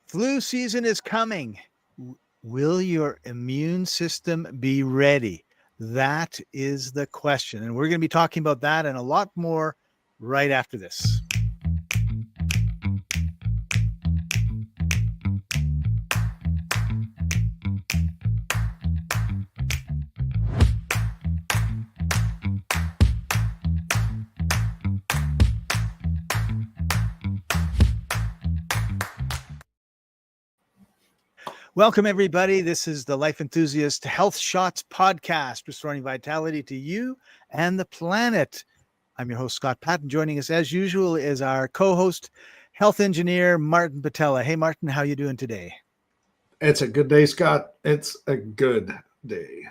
Flu season is coming. Will your immune system be ready? That is the question. And we're going to be talking about that and a lot more right after this. Welcome, everybody. This is the Life Enthusiast Health Shots podcast, restoring vitality to you and the planet. I'm your host, Scott Patton. Joining us, as usual, is our co-host, health engineer, Martin Pytela. Hey, Martin, how you doing today? It's a good day, Scott. It's a good day.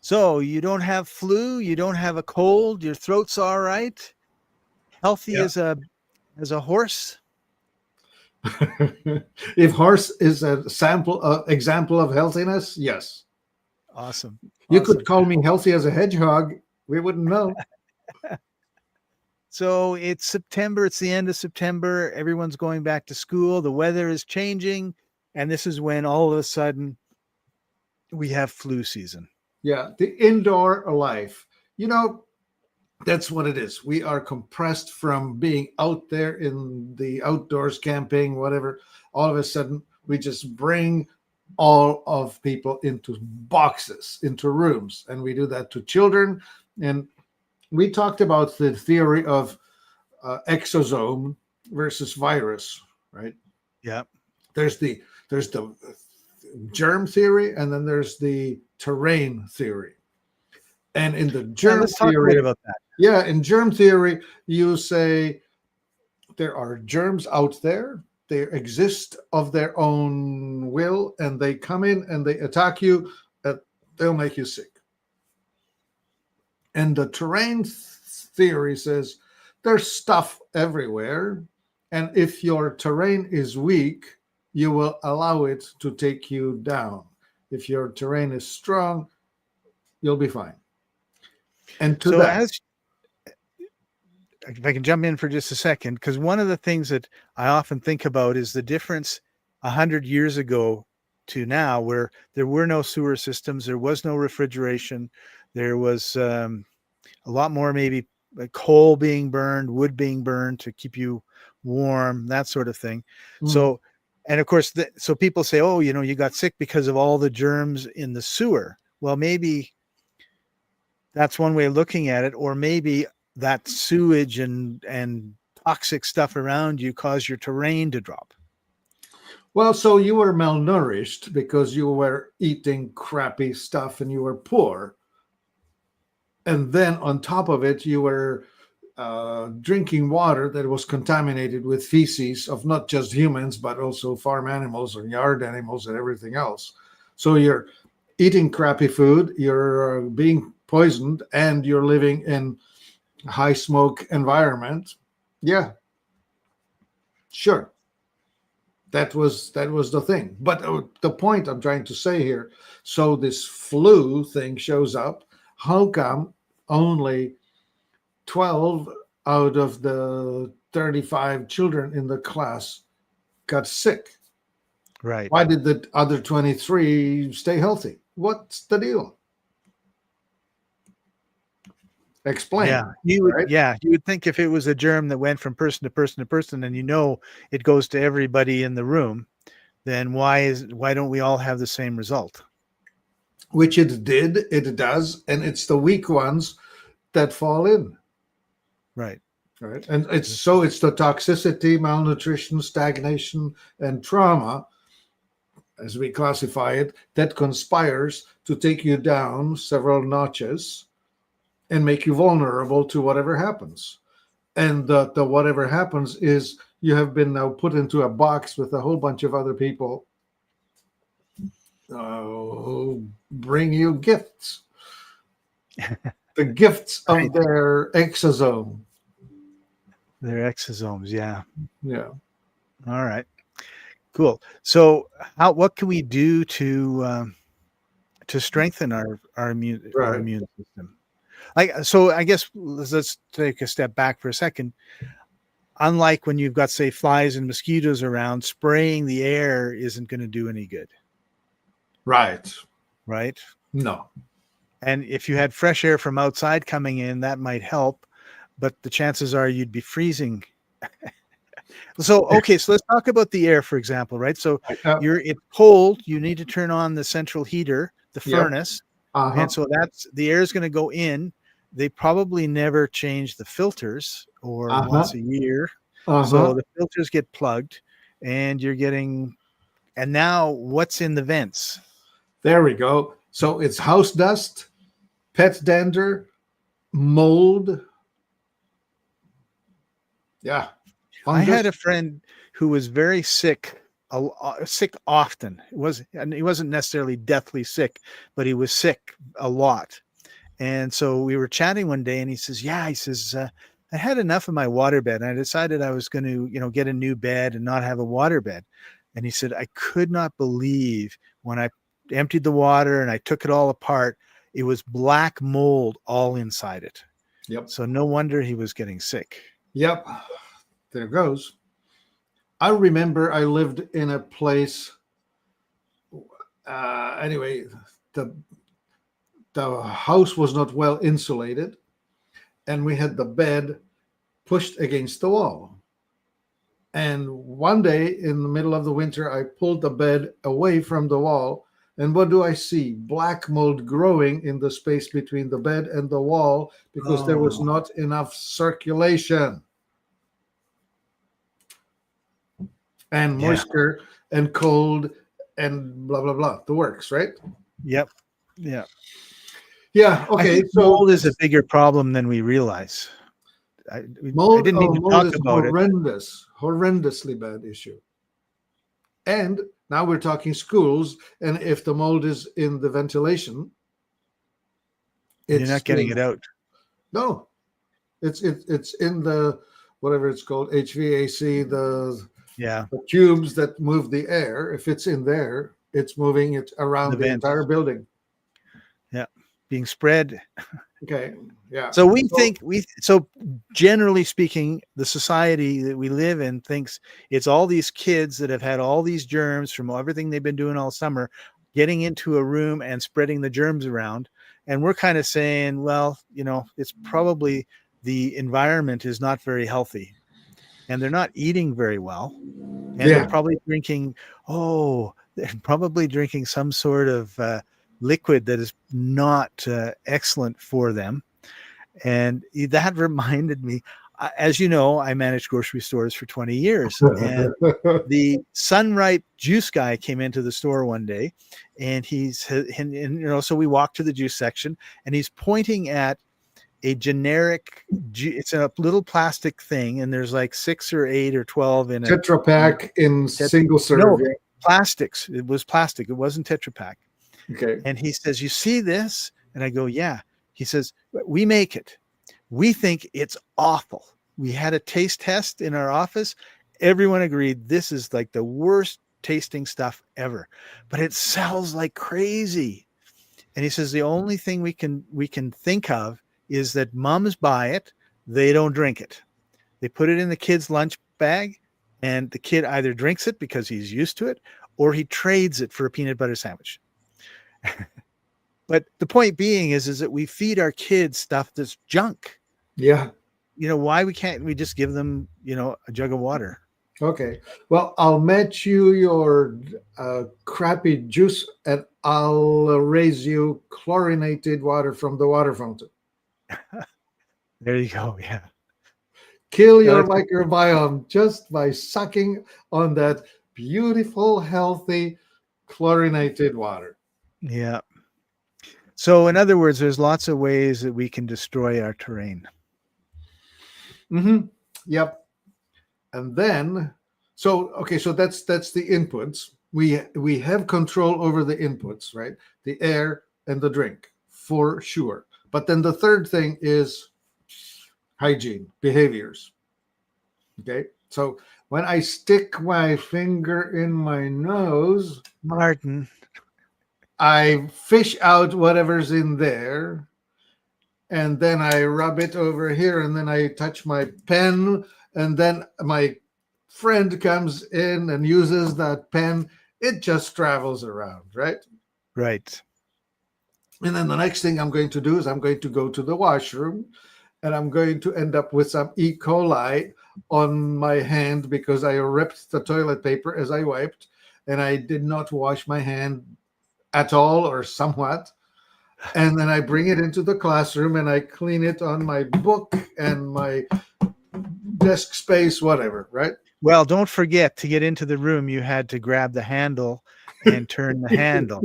So you don't have flu, you don't have a cold, your throat's all right, healthy as a horse. If horse is a example of healthiness, yes. Awesome. You could call me healthy as a hedgehog. We wouldn't know. So it's September. It's the end of September. Everyone's going back to school. The weather is changing. And this is when all of a sudden we have flu season. Yeah. The indoor life. That's what it is. We are compressed from being out there in the outdoors, camping, whatever. All of a sudden, we just bring all of people into boxes, into rooms. And we do that to children. And we talked about the theory of exosome versus virus, right? Yeah. There's the germ theory, and then there's the terrain theory. And in the germ let's talk theory, a bit about that. Yeah, in germ theory, you say there are germs out there. They exist of their own will, and they come in and they attack you. They'll make you sick. And the terrain theory says there's stuff everywhere. And if your terrain is weak, you will allow it to take you down. If your terrain is strong, you'll be fine. And to that, if I can jump in for just a second, because one of the things that I often think about is the difference 100 years ago to now, where there were no sewer systems, there was no refrigeration, there was a lot more maybe like coal being burned, wood being burned to keep you warm, that sort of thing. So, and of course, so people say, oh, you got sick because of all the germs in the sewer. Well, maybe that's one way of looking at it, or maybe that sewage and toxic stuff around you cause your terrain to drop. Well, so you were malnourished because you were eating crappy stuff and you were poor. And then on top of it, you were drinking water that was contaminated with feces of not just humans, but also farm animals and yard animals and everything else. So you're eating crappy food, you're being poisoned, and you're living in high smoke environment. Yeah, sure. That was the thing. But the point I'm trying to say here, so this flu thing shows up. How come only 12 out of the 35 children in the class got sick? Right. Why did the other 23 stay healthy? What's the deal? Explain. Yeah, you would think if it was a germ that went from person to person to person, and it goes to everybody in the room, then why don't we all have the same result? Which it does, and it's the weak ones that fall in. Right. And it's the toxicity, malnutrition, stagnation, and trauma, as we classify it, that conspires to take you down several notches and make you vulnerable to whatever happens. And the whatever happens is you have been now put into a box with a whole bunch of other people who bring you gifts. The gifts of their exosome. Their exosomes, yeah. Yeah. All right. Cool. So what can we do to strengthen our immune system? So I guess let's take a step back for a second. unlike when you've got, say, flies and mosquitoes around, spraying the air isn't going to do any good, Right. right? No. And if you had fresh air from outside coming in, that might help, but the chances are you'd be freezing. So, okay, so let's talk about the air, for example, right? So it's cold, you need to turn on the central heater, the Yep. furnace, Uh-huh. and so that's the air is going to go in. They probably never change the filters or once a year. So the filters get plugged and you're getting, and now what's in the vents? There we go. So it's house dust, pet dander, mold. Yeah. I Fungus. had a friend who was very sick, sick often. And he wasn't necessarily deathly sick, but he was sick a lot. And so we were chatting one day and he says, yeah, he says, I had enough of my water bed. And I decided I was going to, get a new bed and not have a water bed. And he said, I could not believe when I emptied the water and I took it all apart, it was black mold all inside it. Yep. So no wonder he was getting sick. Yep. There goes. I remember I lived in a place. Anyway, the house was not well insulated, and we had the bed pushed against the wall. And one day in the middle of the winter, I pulled the bed away from the wall. And what do I see? Black mold growing in the space between the bed and the wall because there was not enough circulation and moisture and cold and blah, blah, blah. The works, right? Yep. Yeah. Yeah. Okay. I think mold is a bigger problem than we realize. I didn't even talk about it. Horrendously bad issue. And now we're talking schools, and if the mold is in the ventilation, You're not getting it out. No, it's in the whatever it's called, HVAC, the tubes that move the air. If it's in there, it's moving it around the entire building. Yeah, being spread. Okay. Yeah. So so generally speaking, the society that we live in thinks it's all these kids that have had all these germs from everything they've been doing all summer, getting into a room and spreading the germs around. And we're kind of saying, well, it's probably the environment is not very healthy and they're not eating very well. And they're probably drinking some sort of liquid that is not excellent for them. And that reminded me, as you know, I managed grocery stores for 20 years. And the Sunripe juice guy came into the store one day and so we walked to the juice section and he's pointing at a generic, it's a little plastic thing. And there's like 6 or 8 or 12 in it. Tetra Pak in single serve. No, plastics. It was plastic. It wasn't Tetra Pak. Okay. And he says, you see this? And I go, yeah. He says, we make it. We think it's awful. We had a taste test in our office. Everyone agreed this is like the worst tasting stuff ever, but it sells like crazy. And he says, the only thing we can think of is that moms buy it. They don't drink it. They put it in the kid's lunch bag and the kid either drinks it because he's used to it or he trades it for a peanut butter sandwich. But the point being is that we feed our kids stuff that's junk. Yeah. Why can't we just give them, a jug of water? Okay. Well, I'll match you your crappy juice and I'll raise you chlorinated water from the water fountain. There you go. Yeah. Kill your microbiome just by sucking on that beautiful, healthy, chlorinated water. Yeah. So in other words, there's lots of ways that we can destroy our terrain. Mm-hmm. Yep. And then, so that's the inputs. We have control over the inputs, right? The air and the drink, for sure. But then the third thing is hygiene, behaviors. Okay. So when I stick my finger in my nose, Martin, I fish out whatever's in there, and then I rub it over here, and then I touch my pen, and then my friend comes in and uses that pen, it just travels around, right? Right. And then the next thing I'm going to do is I'm going to go to the washroom, and I'm going to end up with some E. coli on my hand because I ripped the toilet paper as I wiped, and I did not wash my hand at all or somewhat. And then I bring it into the classroom and I clean it on my book and my desk space, whatever, right? Well, don't forget, to get into the room, you had to grab the handle and turn the handle.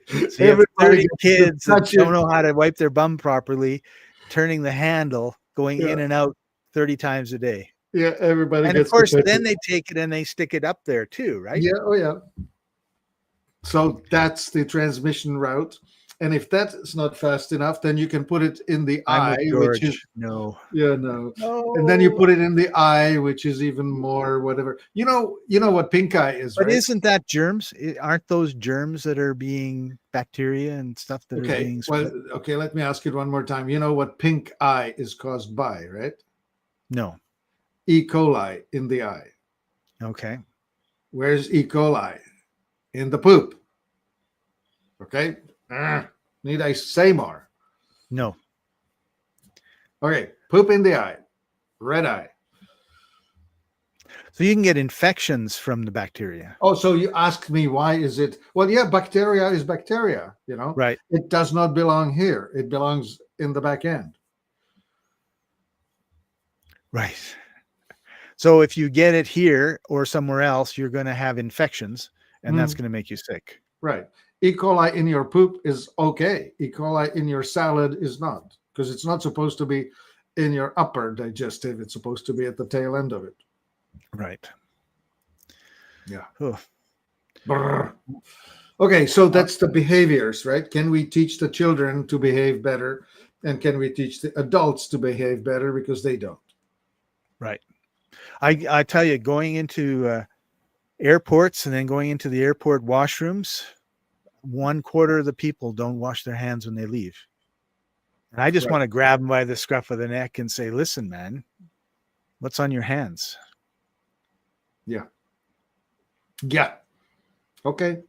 So you have Everybody 30 gets to kids that touch don't it. know how to wipe their bum properly, turning the handle, going Yeah, in and out 30 times a day. yeah, everybody And of gets to course, touch then it. they take it and they stick it up there too, right? Yeah, oh yeah. So that's the transmission route. And if that's not fast enough, then you can put it in the I'm with eye, which is, George. No. yeah, no. And then you No. put it in the eye, which is even more whatever. You know what pink eye is, But right? isn't that germs? Aren't those germs that are being bacteria and stuff that are Okay. being Well, spread? okay, let me ask it one more time. You know what pink eye is caused by, right? No. E. coli in the eye. Okay. Where's E. coli? In the poop. Okay. Need I say more? No. Okay. Poop in the eye. Red eye. So you can get infections from the bacteria. Oh, so you asked me why is it? Well, yeah, bacteria is bacteria. Right. It does not belong here. It belongs in the back end. Right. So if you get it here or somewhere else, you're going to have infections, and that's Mm, going to make you sick. right. E. coli in your poop is okay. E. coli in your salad is not, because it's not supposed to be in your upper digestive. It's supposed to be at the tail end of it. Right. Yeah. Oh. Brr. Okay, so that's the behaviors, right? Can we teach the children to behave better? And can we teach the adults to behave better because they don't? Right. I tell you, going into airports and then going into the airport washrooms, 1/4 of the people don't wash their hands when they leave. And I just Right. want to grab them by the scruff of the neck and say, listen, man, what's on your hands? Yeah. Yeah. Okay.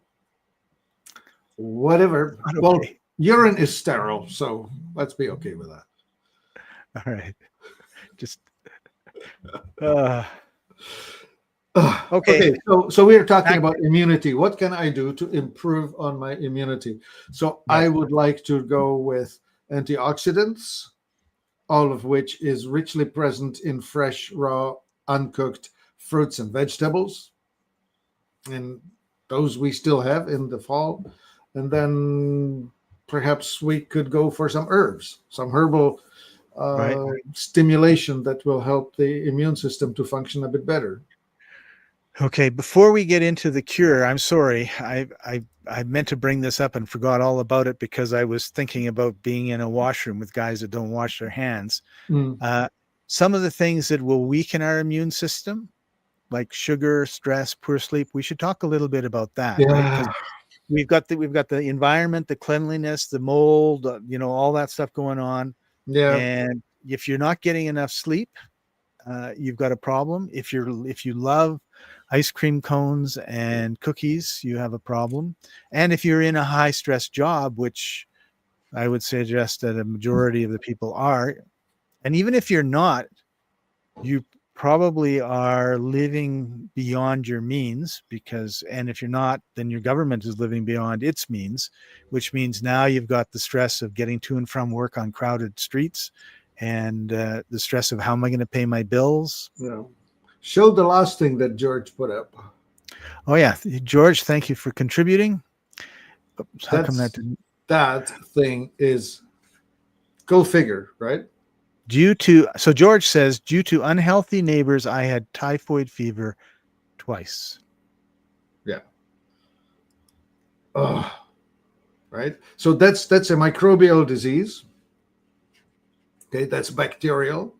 Whatever. Not Well, okay. urine is sterile, so let's be okay with that. All right. Just Okay, so we are talking back, about immunity. What can I do to improve on my immunity? So I right. would like to go with antioxidants, all of which is richly present in fresh, raw, uncooked fruits and vegetables. And those we still have in the fall. And then perhaps we could go for some herbs, some herbal Right. stimulation that will help the immune system to function a bit better. Okay, before we get into the cure, I'm sorry. I meant to bring this up and forgot all about it because I was thinking about being in a washroom with guys that don't wash their hands. Mm. Some of the things that will weaken our immune system, like sugar, stress, poor sleep, we should talk a little bit about that, right? Because Yeah. we've got the environment, the cleanliness, the mold, all that stuff going on. Yeah. And if you're not getting enough sleep, you've got a problem. If you love ice cream cones and cookies, you have a problem. And if you're in a high stress job, which I would suggest that a majority of the people are, and even if you're not, you probably are living beyond your means and if you're not, then your government is living beyond its means, which means now you've got the stress of getting to and from work on crowded streets and the stress of how am I going to pay my bills. Yeah. Show the last thing that George put up. Oh yeah, George, thank you for contributing. Oops, how come that That's didn't? that thing is go figure, right? So George says, due to unhealthy neighbors, I had typhoid fever twice. Yeah. Oh, right. So that's a microbial disease. Okay, that's bacterial.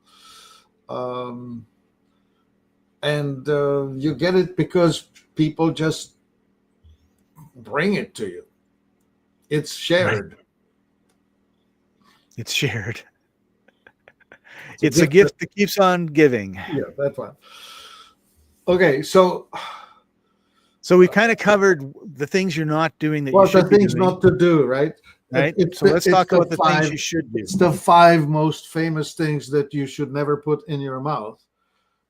Um, and you get it because people just bring it to you. It's Right. shared. It's shared. It's a gift that keeps on giving. Yeah, that's one. Okay, so we kind of covered the things you're not doing that you what the should be things doing, not to do, right? right? So let's talk about the things you should do. It's the 5 most famous things that you should never put in your mouth,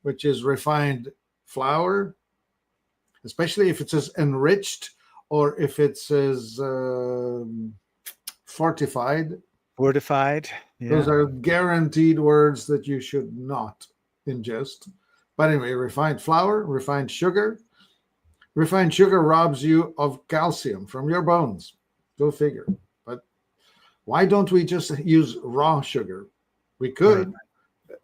which is refined flour, especially if it says enriched or if it says fortified. Fortified. Yeah. Those are guaranteed words that you should not ingest. But anyway, refined flour, refined sugar. Refined sugar robs you of calcium from your bones. Go figure. But why don't we just use raw sugar? We could. Right.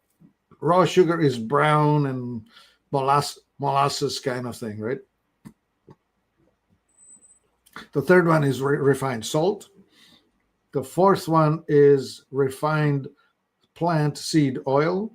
Raw sugar is brown and molasses kind of thing, right? The third one is refined salt. The fourth one is refined plant seed oil.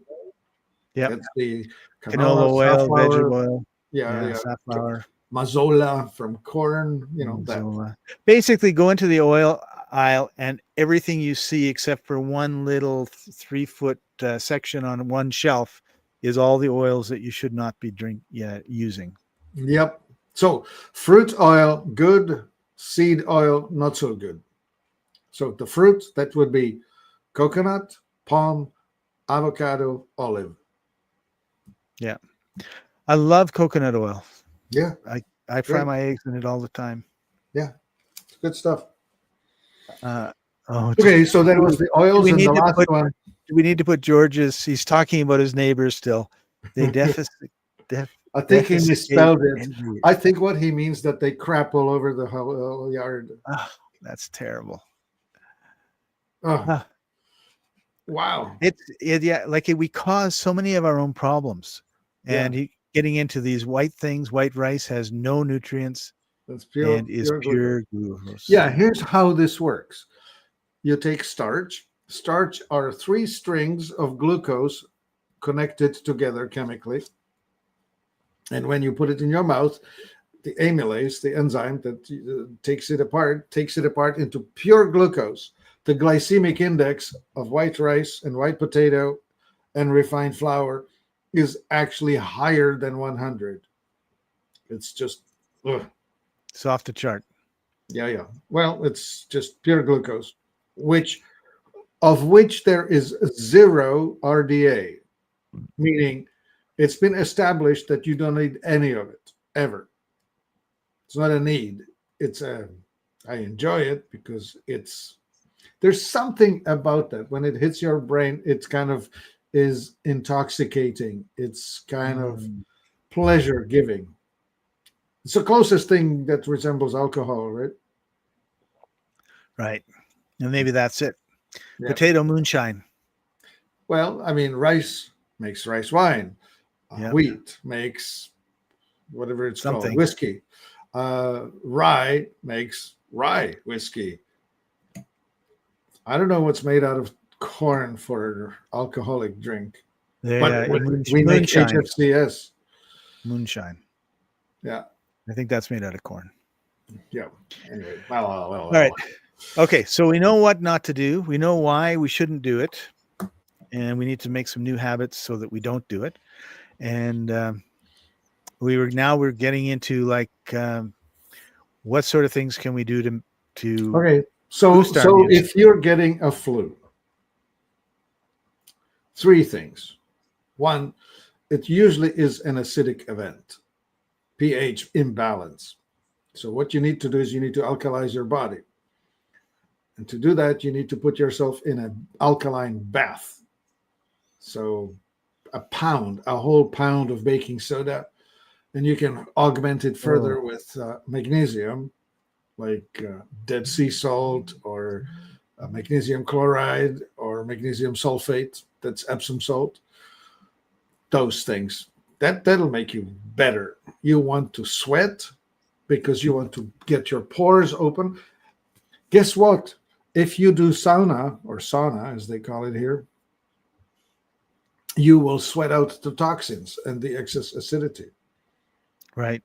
Yeah. That's the canola oil, vegetable oil. Yeah. Safflower. Mazola from corn, that. Basically, go into the oil aisle and everything you see except for one little 3-foot section on one shelf is all the oils that you should not be using. Yep. So fruit oil, good. Seed oil, not so good. So the fruit, that would be coconut, palm, avocado, olive. Yeah. I love coconut oil. Yeah. I fry my eggs in it all the time. Yeah. It's good stuff. Okay, so that was the oils and the last one. Do we need to put George's? He's talking about his neighbors still. They I think he misspelled it. I think what he means that they crap all over the whole yard. Oh, that's terrible. Oh. Wow. We cause so many of our own problems. And getting into these white things, white rice has no nutrients. That's pure, and is pure glucose. Yeah, here's how this works. You take starch. Starch are 3 strings of glucose connected together chemically. And when you put it in your mouth, the amylase, the enzyme that takes it apart into pure glucose. The glycemic index of white rice and white potato and refined flour is actually higher than 100. It's just, it's off the chart. Yeah. Well, it's just pure glucose, of which there is 0 RDA, meaning it's been established that you don't need any of it ever. It's not a need. I enjoy it because there's something about that. When it hits your brain, it kind of is intoxicating. It's kind of pleasure giving. It's the closest thing that resembles alcohol, right? Right. And maybe that's it. Yeah. Potato moonshine. Well, I mean, rice makes rice wine. Wheat makes whatever it's called, whiskey. Rye makes rye whiskey. I don't know what's made out of corn for alcoholic drink. But we make HFCS. Moonshine. Yeah. I think that's made out of corn. Yeah. Anyway, well. All right. Okay. So we know what not to do. We know why we shouldn't do it. And we need to make some new habits so that we don't do it. And we're getting into like what sort of things can we do to okay. So if you're getting a flu, 3 things. 1, it usually is an acidic event, pH imbalance. So what you need to do is you need to alkalize your body. And to do that, you need to put yourself in an alkaline bath. So a whole pound of baking soda, and you can augment it further with magnesium, like Dead Sea salt or magnesium chloride or magnesium sulfate. That's Epsom salt. Those things. That'll make you better. You want to sweat because you want to get your pores open. Guess what? If you do sauna, as they call it here, you will sweat out the toxins and the excess acidity. Right.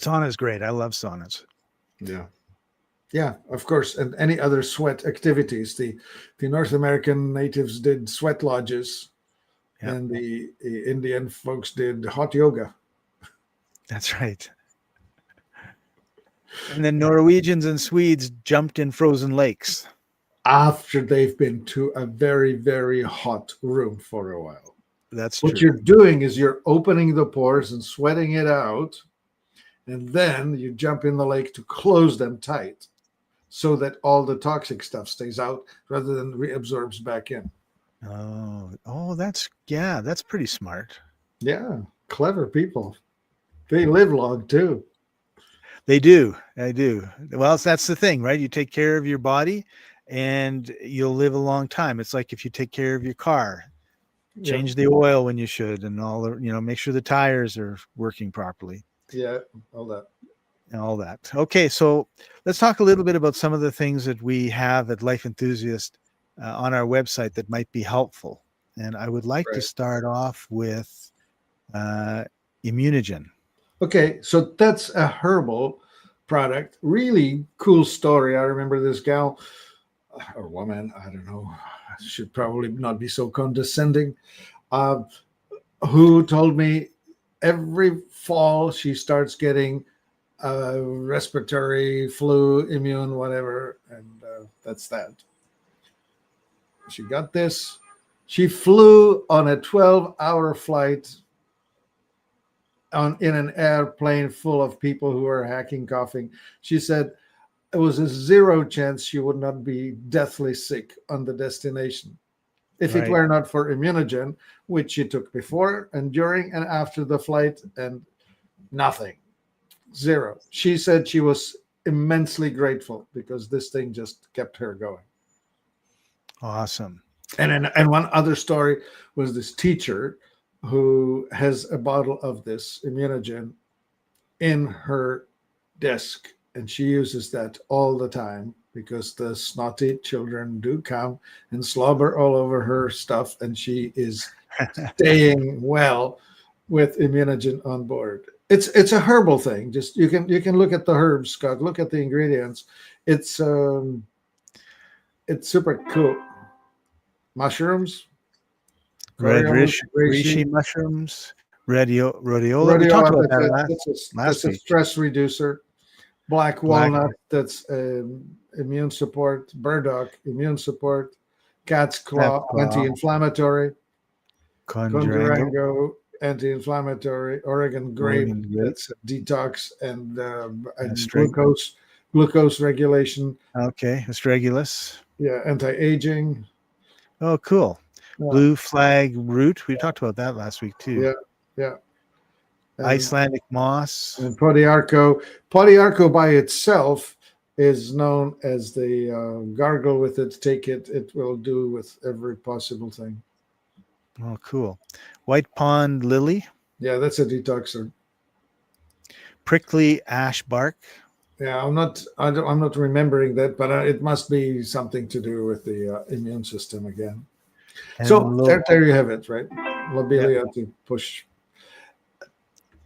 Sauna is great. I love saunas. Yeah. Yeah, of course. And any other sweat activities. The North American natives did sweat lodges, Yep, and the Indian folks did hot yoga. that's right. And then Norwegians and Swedes jumped in frozen lakes. After they've been to a very, very hot room for a while. That's What true. you're doing is you're opening the pores and sweating it out, and then you jump in the lake to close them tight so that all the toxic stuff stays out rather than reabsorbs back in. That's pretty smart. Yeah, clever people. They live long too. They do. I do. Well, that's the thing, right? You take care of your body and you'll live a long time. It's like if you take care of your car, Yeah, change the oil when you should, and all the, make sure the tires are working properly yeah, all that. and all that. Okay. So let's talk a little bit about some of the things that we have at Life Enthusiast on our website that might be helpful. And I would like to Right. start off with Immunogen. Okay, so that's a herbal product. Really cool story. I remember this gal or woman, I don't know, I should probably not be so condescending, uh, who told me every fall she starts getting respiratory, flu, immune, whatever, and that's that. She got this. She flew on a 12-hour flight in an airplane full of people who were hacking, coughing. She said it was a zero chance she would not be deathly sick on the destination if it Right. were not for Immunogen, which she took before and during and after the flight, and nothing, zero. She said she was immensely grateful because this thing just kept her going. Awesome. And one other story was this teacher who has a bottle of this Immunogen in her desk, and she uses that all the time because the snotty children do come and slobber all over her stuff, and she is staying well with Immunogen on board. It's a herbal thing. Just you can look at the herbs, Scott. Look at the ingredients. It's super cool. Mushrooms, Red coriander, reishi reishi, mushrooms, rhodiola. We talked rhodiola. about That's that a last that's a week. stress reducer. Black Black walnut, that's immune support. Burdock, immune support. Cat's claw, claw, anti-inflammatory. conjurango, Conjurango, anti-inflammatory. Oregon grape, Oregon grape, that's a detox and streg. glucose regulation. Okay, astragalus. Yeah, anti-aging. Oh, cool. Yeah, Blue flag root. We talked about that last week too. yeah, yeah. And Icelandic moss. and Podiarco. Podiarco by itself is known as the gargle with it, take it, it will do with every possible thing. Oh, cool. White pond lily, Yeah, that's a detoxer. prickly ash bark, Yeah, I'm not remembering that, but it must be something to do with the immune system again. So and there you have it, right? yeah, Lobelia to push.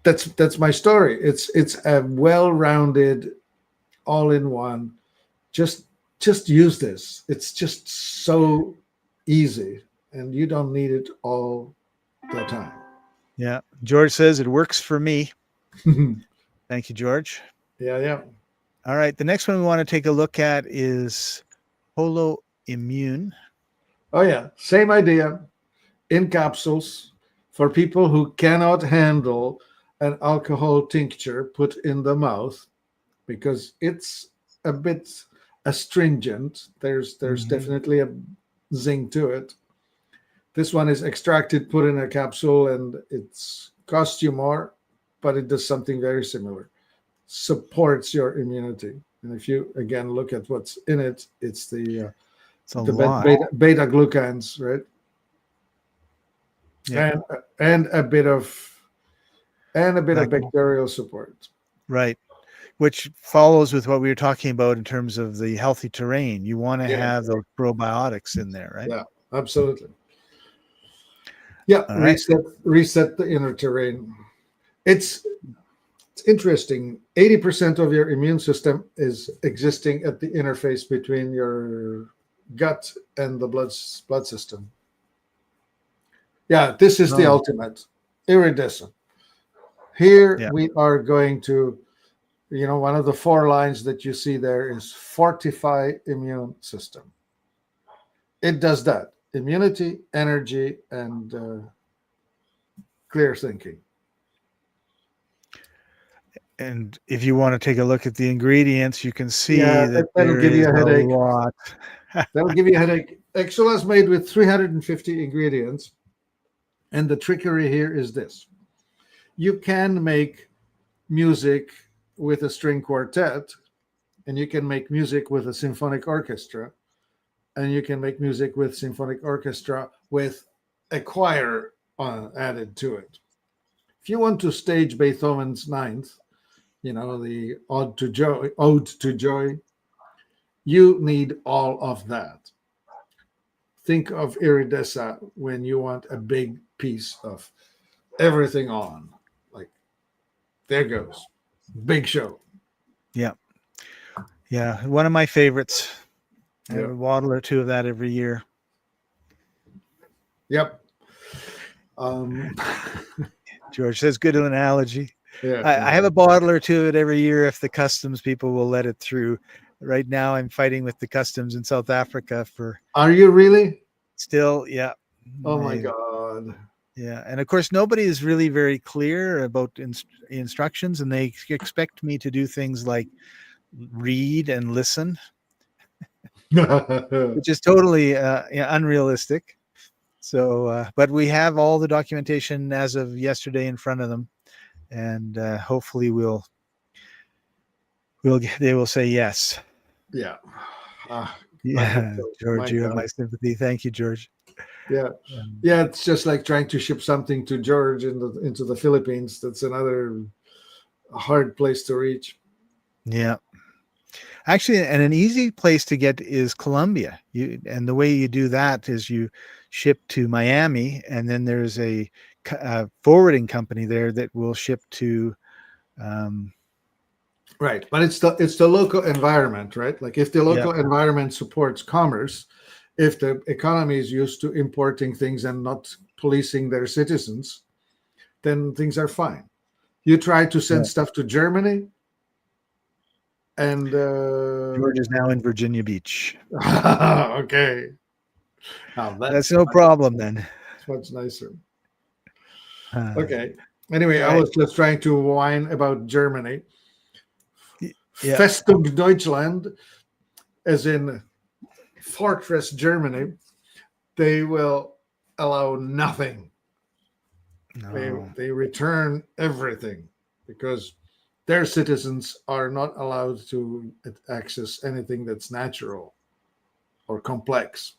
That's my story. It's a well-rounded, all-in-one. Just use this. It's just so easy, and you don't need it all the time. yeah. George says it works for me. Yeah, Thank you, George. yeah. All right. The next one we want to take a look at is Holo Immune. Oh yeah, same idea. In capsules for people who cannot handle an alcohol tincture put in the mouth because it's a bit astringent. There's Mhm. definitely a zing to it. This one is extracted, put in a capsule, and it's costs you more, but it does something very similar. Supports your immunity. And if you again look at what's in it, it's It's a the lot. beta glucans, right? Yeah. And a bit of Like, bacterial support. right. Which follows with what we were talking about in terms of the healthy terrain. You want to Yeah, have those probiotics in there, right? yeah, absolutely. Yeah, All right. reset the inner terrain. It's It's interesting. 80% of your immune system is existing at the interface between your gut and the blood system. Yeah, this is the Oh, ultimate iridescent. Here yeah. we are going to, one of the 4 lines that you see there is fortify immune system. It does that. Immunity, energy, and clear thinking. And if you want to take a look at the ingredients, you can see Yeah, that that'll there give you is a a headache. lot. That'll give you a headache. Exola is made with 350 ingredients. And the trickery here is this. You can make music with a string quartet, and you can make music with a symphonic orchestra, and you can make music with symphonic orchestra with a choir added to it. If you want to stage Beethoven's Ninth, the Ode to Joy, you need all of that. Think of iridescent when you want a big piece of everything on. Like, there goes. Big show. Yeah. Yeah. One of my favorites. I have Yep. a bottle or 2 of that every year. Yep. George, that's good analogy. Yeah. I have a bottle or 2 of it every year if the customs people will let it through. Right now, I'm fighting with the customs in South Africa for Are you really? still, yeah. Oh my They- God. Yeah. And of course, nobody is really very clear about instructions, and they expect me to do things like read and listen, which is totally unrealistic. So, but we have all the documentation as of yesterday in front of them, and hopefully they will say yes. Yeah. I hope Yeah, so. George, My you have my God. sympathy. Thank you, George. Yeah. Yeah. It's just like trying to ship something to George into the Philippines. That's another hard place to reach. Yeah. Actually, and an easy place to get is Colombia. And the way you do that is you ship to Miami, and then there's a forwarding company there that will ship to. Right. But it's the local environment, right? Like if the Yeah, local environment supports commerce, if the economy is used to importing things and not policing their citizens, then things are fine. You try to yeah. send stuff to Germany, and George is now in Virginia Beach. okay, now That's no problem then. that's much nicer. Uh, Okay. Anyway, I I, was just trying to whine about Germany. yeah. Festung Deutschland, as in Fortress Germany, they will allow nothing. No. They return everything because their citizens are not allowed to access anything that's natural or complex.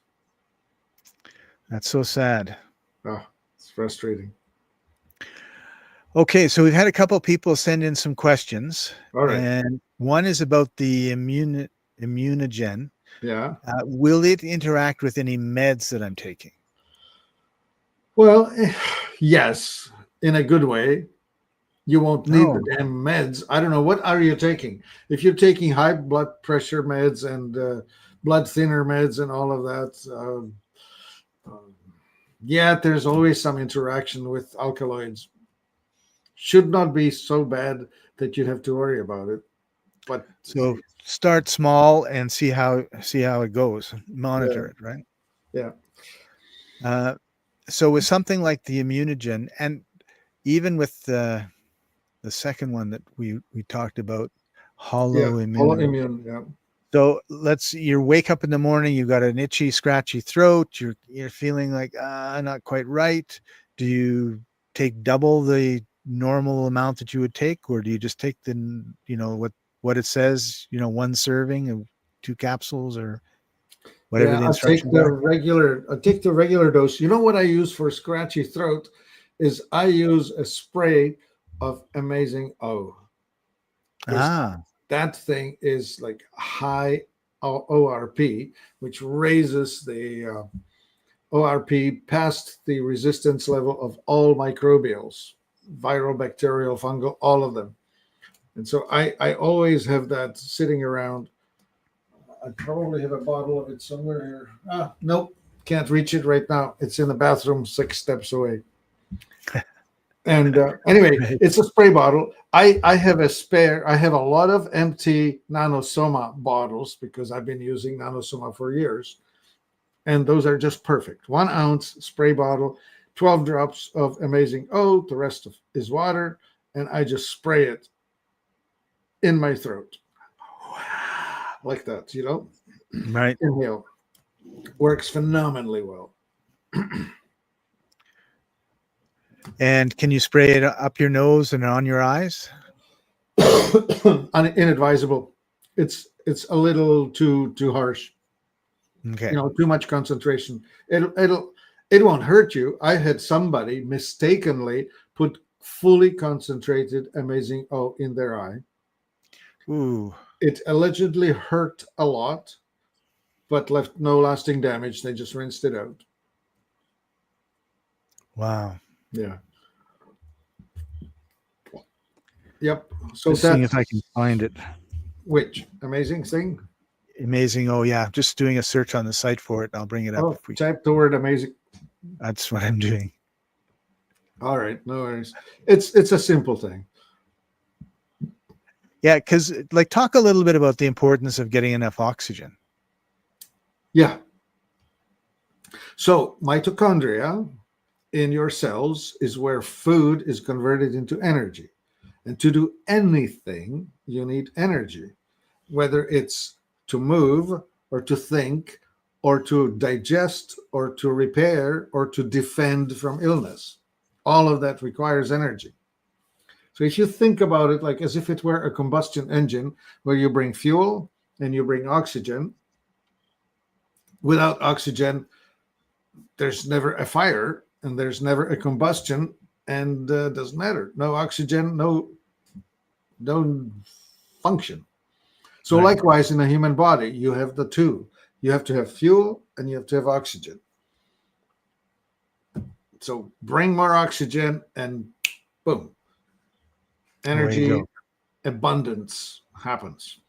That's so sad. Oh, it's frustrating. Okay, so we've had a couple of people send in some questions, All right. and one is about the Immunogen. Yeah. Will it interact with any meds that I'm taking? Well, yes, in a good way. You won't need the Oh, damn meds. I don't know. What are you taking? If you're taking high blood pressure meds and blood thinner meds and all of that, yeah, there's always some interaction with alkaloids. Should not be so bad that you'd have to worry about it. But so start small and see how it goes. Monitor yeah, it, right? yeah, Uh, so with something like the Immunogen, and even with the second one that we talked about, yeah. Holo Holo Immune. Immune, yeah. So you wake up in the morning, you got an itchy, scratchy throat, you're feeling like not quite right. Do you take double the normal amount that you would take, or do you just take the what it says, 1 serving of 2 capsules or whatever Yeah, the instructions are? I take the regular dose. You know what I use for scratchy throat is I use a spray of Amazing O. Because Ah, that thing is like high ORP, which raises the ORP past the resistance level of all microbials, viral, bacterial, fungal, all of them. And so I always have that sitting around. I probably have a bottle of it somewhere here. Ah, nope, can't reach it right now. It's in the bathroom 6 steps away. And anyway, Right. it's a spray bottle. I have a spare. I have a lot of empty Nanosoma bottles because I've been using Nanosoma for years. And those are just perfect. 1 ounce spray bottle, 12 drops of amazing O. The rest is water. And I just spray it in my throat. Like that, Right. inhale. Works phenomenally well. And can you spray it up your nose and on your eyes? Inadvisable. It's a little too harsh. Okay. Too much concentration. It won't hurt you. I had somebody mistakenly put fully concentrated amazing O in their eye. Ooh. It allegedly hurt a lot, but left no lasting damage. They just rinsed it out. Wow. Yeah. Yep. So Just seeing that's if I can find it. which amazing thing. Amazing. Oh yeah. Just doing a search on the site for it. I'll bring it up Oh, if we. type the word amazing. That's what I'm doing. All right, no worries. It's a simple thing. Yeah, because talk a little bit about the importance of getting enough oxygen. Yeah. So mitochondria in your cells is where food is converted into energy. And to do anything, you need energy, whether it's to move or to think or to digest or to repair or to defend from illness. All of that requires energy. So if you think about it like as if it were a combustion engine where you bring fuel and you bring oxygen, without oxygen, there's never a fire and there's never a combustion, and doesn't matter. No oxygen, no function. So Right. likewise, in a human body, you have the two. You have to have fuel and you have to have oxygen. So bring more oxygen and boom, Away you energy go. abundance happens.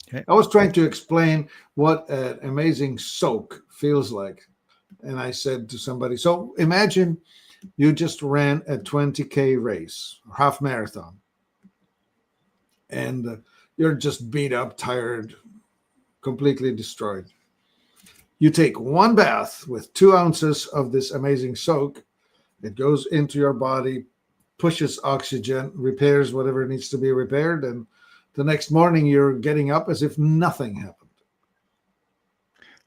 Okay. I was trying to explain what an amazing soak feels like. And I said to somebody, so imagine you just ran a 20K race, half marathon, and you're just beat up, tired, completely destroyed. You take one bath with 2 ounces of this amazing soak. It goes into your body, pushes oxygen, repairs whatever needs to be repaired, and the next morning you're getting up as if nothing happened.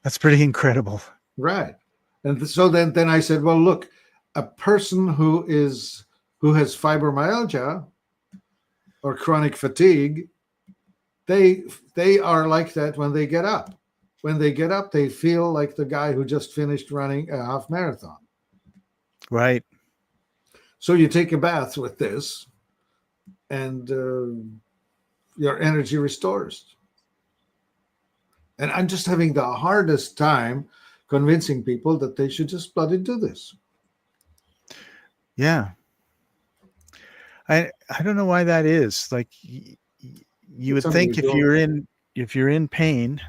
That's pretty incredible. Right. And so then I said, well, look, a person who has fibromyalgia or chronic fatigue, they are like that when they get up. When they get up, they feel like the guy who just finished running a half marathon. Right. So you take a bath with this, and your energy restores. And I'm just having the hardest time convincing people that they should just bloody do this. Yeah. I don't know why that is. You would It's think unusual. if you're in pain,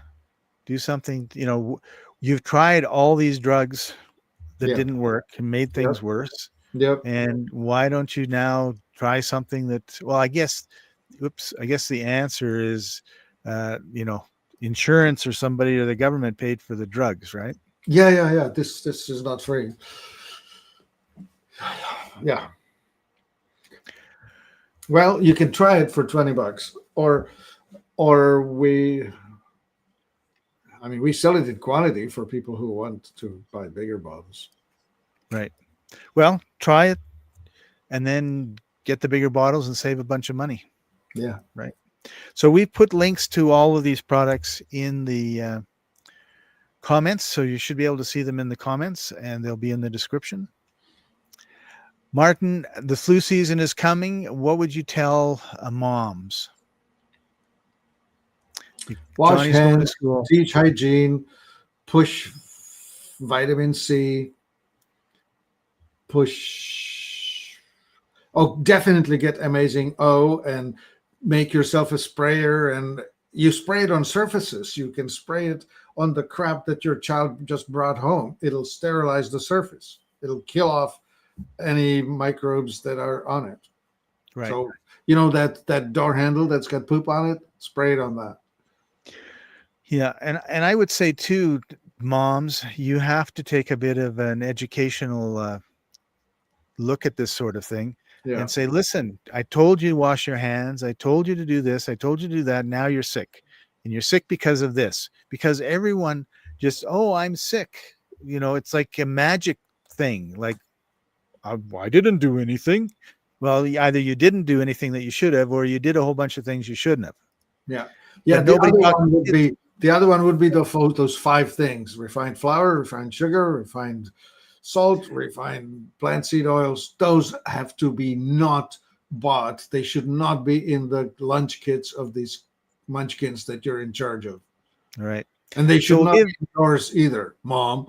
do something. You've tried all these drugs that Yeah. didn't work and made things Yep. worse. Yep. And why don't you now try something that? Well, I guess the answer is, insurance or somebody or the government paid for the drugs, right? Yeah. This is not free. Yeah. Well, you can try it for $20, or we sell it in quantity for people who want to buy bigger bottles. Right. Well, try it and then get the bigger bottles and save a bunch of money. Yeah. Right. So we've put links to all of these products in the comments. So you should be able to see them in the comments, and they'll be in the description. Martin, the flu season is coming. What would you tell moms? Wash Johnny's going to hands, school. teach hygiene, push vitamin C, push. Oh, definitely get amazing O, and make yourself a sprayer, and you spray it on surfaces. You can spray it on the crap that your child just brought home. It'll sterilize the surface. It'll kill off any microbes that are on it. Right. So, you know, that door handle that's got poop on it, spray it on that. Yeah. And I would say too, moms, you have to take a bit of an educational look at this sort of thing and say, listen, I told you to wash your hands. I told you to do this. I told you to do that. Now you're sick. And you're sick because of this. Because everyone just, oh, I'm sick. You know, it's like a magic thing. Like, I didn't do anything. Well, either you didn't do anything that you should have, or you did a whole bunch of things you shouldn't have. Yeah. Yeah. But nobody The other one would be those 5 things: refined flour, refined sugar, refined salt, refined plant seed oils. Those have to be not bought. They should not be in the lunch kits of these munchkins that you're in charge of. Right. And they should not be yours either, Mom.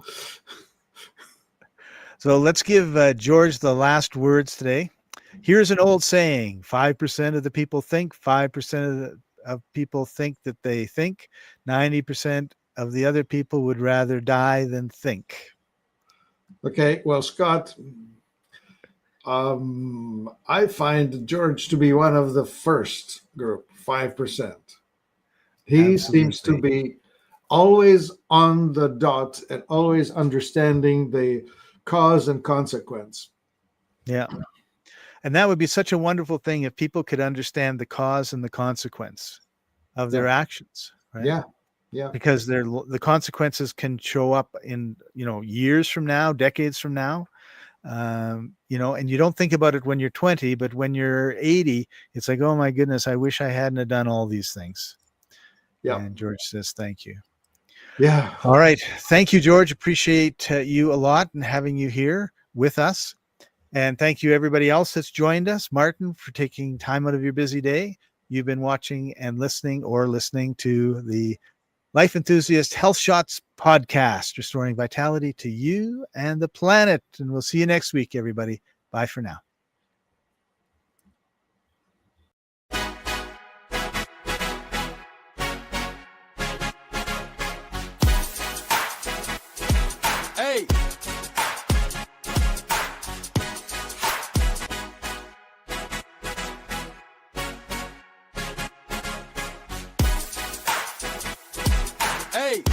So let's give George the last words today. Here's an old saying: 5% of the people think, 5% of people think that they think, 90% of the other people would rather die than think. Okay. Well, Scott, I find George to be one of the first group, 5%. He seems to be always on the dot and always understanding the cause and consequence. Yeah. And that would be such a wonderful thing if people could understand the cause and the consequence of their actions, right? Yeah. Yeah. Because the consequences can show up in, years from now, decades from now, and you don't think about it when you're 20, but when you're 80, it's like, oh my goodness, I wish I hadn't have done all these things. Yeah. And George says, thank you. Yeah. All right. Thank you, George. Appreciate you a lot and having you here with us. And thank you, everybody else that's joined us. Martin, for taking time out of your busy day. You've been watching and listening to the Life Enthusiast Health Shots podcast, restoring vitality to you and the planet. And we'll see you next week, everybody. Bye for now. Hey! Hey!